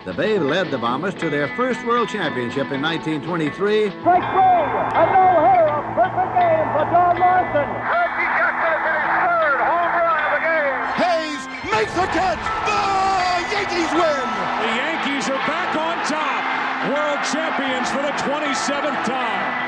The Babe led the Bombers to their first World Championship in 1923. Strike three, a no-hitter, a perfect game for Don Larson. He got this in his third home run of the game. Hayes makes the catch. The Yankees win. The Yankees are back on top. World champions for the 27th time.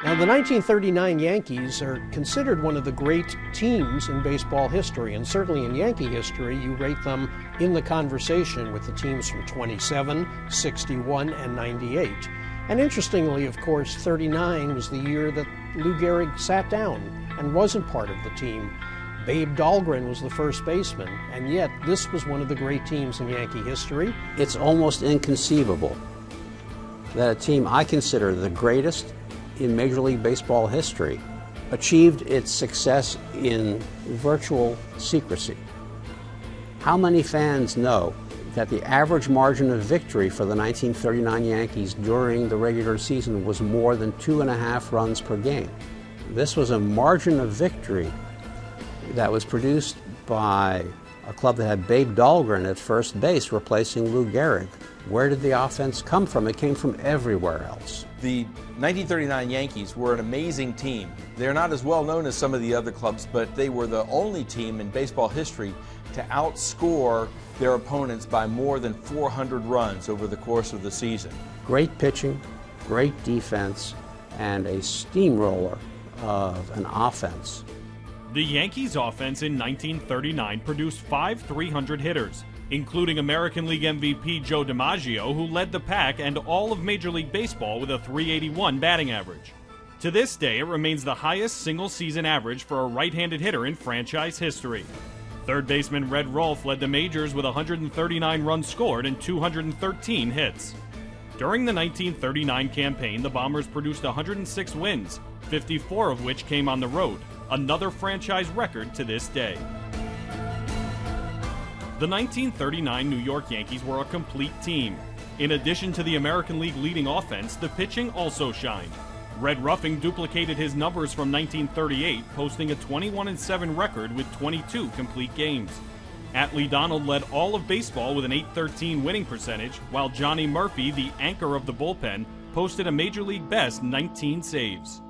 Now, the 1939 Yankees are considered one of the great teams in baseball history, and certainly in Yankee history, you rate them in the conversation with the teams from 27, 61, and 98. And interestingly, of course, 39 was the year that Lou Gehrig sat down and wasn't part of the team. Babe Dahlgren was the first baseman, and yet this was one of the great teams in Yankee history. It's almost inconceivable that a team I consider the greatest in Major League Baseball history achieved its success in virtual secrecy. How many fans know that the average margin of victory for the 1939 Yankees during the regular season was more than 2.5 runs per game? This was a margin of victory that was produced by a club that had Babe Dahlgren at first base replacing Lou Gehrig. Where did the offense come from? It came from everywhere else. The 1939 Yankees were an amazing team. They're not as well known as some of the other clubs, but they were the only team in baseball history to outscore their opponents by more than 400 runs over the course of the season. Great pitching, great defense, and a steamroller of an offense. The Yankees' offense in 1939 produced 5 300 hitters, including American League MVP Joe DiMaggio, who led the pack, and all of Major League Baseball with a .381 batting average. To this day, it remains the highest single-season average for a right-handed hitter in franchise history. Third baseman Red Rolfe led the majors with 139 runs scored and 213 hits. During the 1939 campaign, the Bombers produced 106 wins, 54 of which came on the road, another franchise record to this day. The 1939 New York Yankees were a complete team. In addition to the American League leading offense, the pitching also shined. Red Ruffing duplicated his numbers from 1938, posting a 21-7 record with 22 complete games. Atlee Donald led all of baseball with an .813 winning percentage, while Johnny Murphy, the anchor of the bullpen, posted a Major League best 19 saves.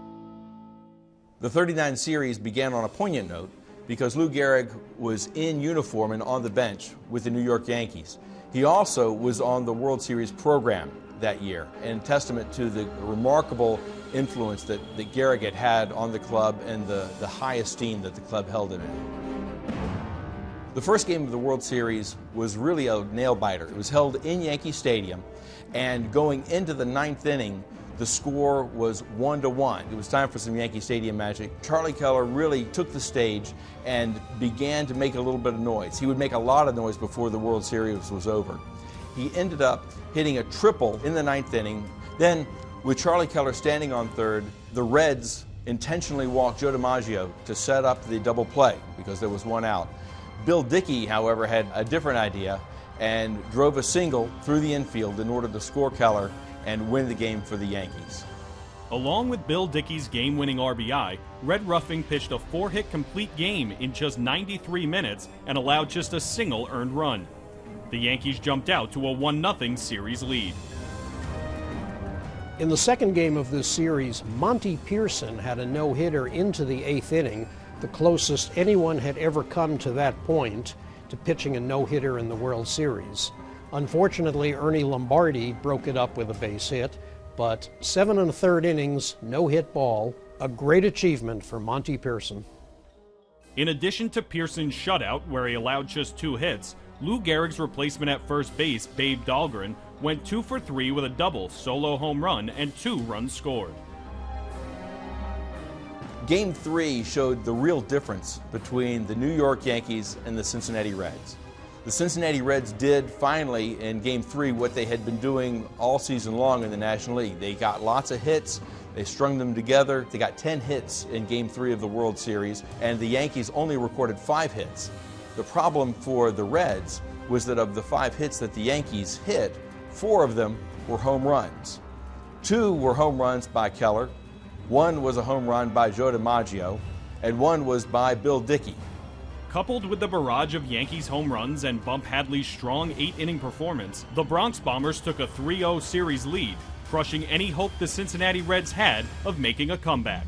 The 39 series began on a poignant note because Lou Gehrig was in uniform and on the bench with the New York Yankees. He also was on the World Series program that year, in testament to the remarkable influence that Gehrig had on the club and the high esteem that the club held in it. The first game of the World Series was really a nail-biter. It was held in Yankee Stadium, and going into the 9th inning, the score was 1-1. It was time for some Yankee Stadium magic. Charlie Keller really took the stage and began to make a little bit of noise. He would make a lot of noise before the World Series was over. He ended up hitting a triple in the 9th inning. Then, with Charlie Keller standing on third, the Reds intentionally walked Joe DiMaggio to set up the double play because there was one out. Bill Dickey, however, had a different idea and drove a single through the infield in order to score Keller and win the game for the Yankees. Along with Bill Dickey's game-winning RBI, Red Ruffing pitched a 4-hit complete game in just 93 minutes and allowed just a single earned run. The Yankees jumped out to a 1-0 series lead. In the second game of this series, Monty Pearson had a no-hitter into the 8th inning, the closest anyone had ever come to that point to pitching a no-hitter in the World Series. Unfortunately, Ernie Lombardi broke it up with a base hit, but 7 1/3 innings, no-hit ball, a great achievement for Monty Pearson. In addition to Pearson's shutout, where he allowed just 2 hits, Lou Gehrig's replacement at first base, Babe Dahlgren, went 2 for 3 with a double, solo home run, and 2 runs scored. Game 3 showed the real difference between the New York Yankees and the Cincinnati Reds. The Cincinnati Reds did finally in Game 3 what they had been doing all season long in the National League. They got lots of hits, they strung them together, they got 10 hits in Game 3 of the World Series, and the Yankees only recorded 5 hits. The problem for the Reds was that of the 5 hits that the Yankees hit, 4 of them were home runs. 2 were home runs by Keller, 1 was a home run by Joe DiMaggio, and 1 was by Bill Dickey. Coupled with the barrage of Yankees home runs and Bump Hadley's strong 8-inning performance, the Bronx Bombers took a 3-0 series lead, crushing any hope the Cincinnati Reds had of making a comeback.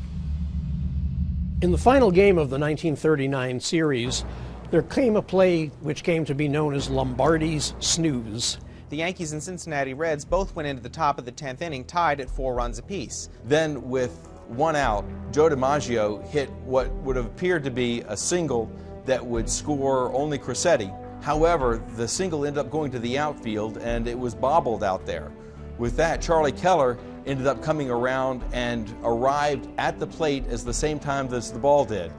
In the final game of the 1939 series, there came a play which came to be known as Lombardi's snooze. The Yankees and Cincinnati Reds both went into the top of the 10th inning tied at 4 runs apiece. Then, with 1 out, Joe DiMaggio hit what would have appeared to be a single that would score only Crissetti. However, the single ended up going to the outfield and it was bobbled out there. With that, Charlie Keller ended up coming around and arrived at the plate at the same time as the ball did.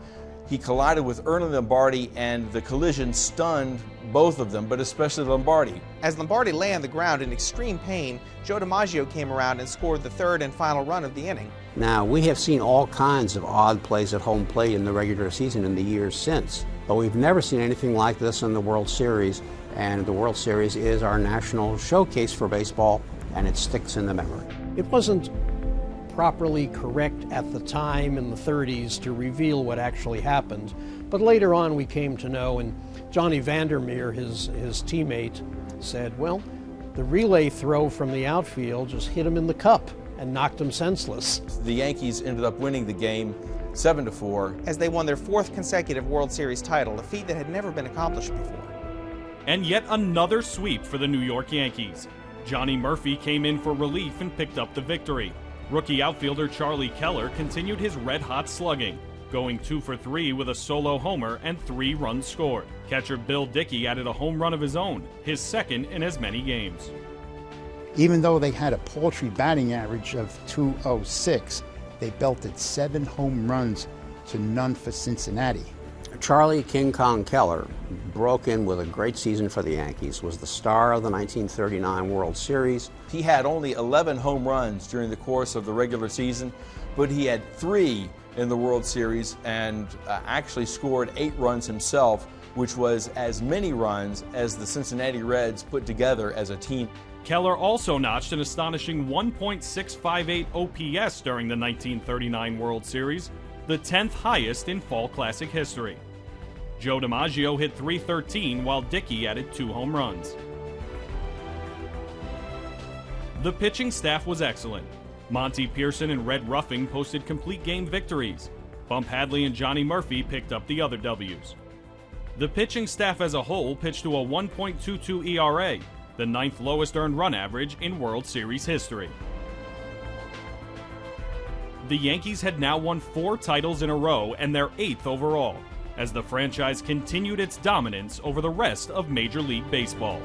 He collided with Ernie Lombardi, and the collision stunned both of them, but especially Lombardi. As Lombardi lay on the ground in extreme pain, Joe DiMaggio came around and scored the 3rd and final run of the inning. Now, we have seen all kinds of odd plays at home plate in the regular season in the years since, but we've never seen anything like this in the World Series, and the World Series is our national showcase for baseball, and it sticks in the memory. It wasn't properly correct at the time in the 30s to reveal what actually happened, but later on we came to know, and Johnny Vandermeer, his teammate, said, well, the relay throw from the outfield just hit him in the cup and knocked him senseless. The Yankees ended up winning the game 7-4. As they won their 4th consecutive World Series title, a feat that had never been accomplished before. And yet another sweep for the New York Yankees. Johnny Murphy came in for relief and picked up the victory. Rookie outfielder Charlie Keller continued his red-hot slugging, going 2 for 3 with a solo homer and 3 runs scored. Catcher Bill Dickey added a home run of his own, his 2nd in as many games. Even though they had a paltry batting average of .206, they belted 7 home runs to none for Cincinnati. Charlie King Kong Keller broke in with a great season for the Yankees, was the star of the 1939 World Series. He had only 11 home runs during the course of the regular season, but he had 3 in the World Series and actually scored 8 runs himself, which was as many runs as the Cincinnati Reds put together as a team. Keller also notched an astonishing 1.658 OPS during the 1939 World Series, the 10th highest in Fall Classic history. Joe DiMaggio hit .313 while Dickey added 2 home runs. The pitching staff was excellent. Monty Pearson and Red Ruffing posted complete game victories. Bump Hadley and Johnny Murphy picked up the other W's. The pitching staff as a whole pitched to a 1.22 ERA, the 9th lowest earned run average in World Series history. The Yankees had now won 4 titles in a row and their 8th overall, as the franchise continued its dominance over the rest of Major League Baseball.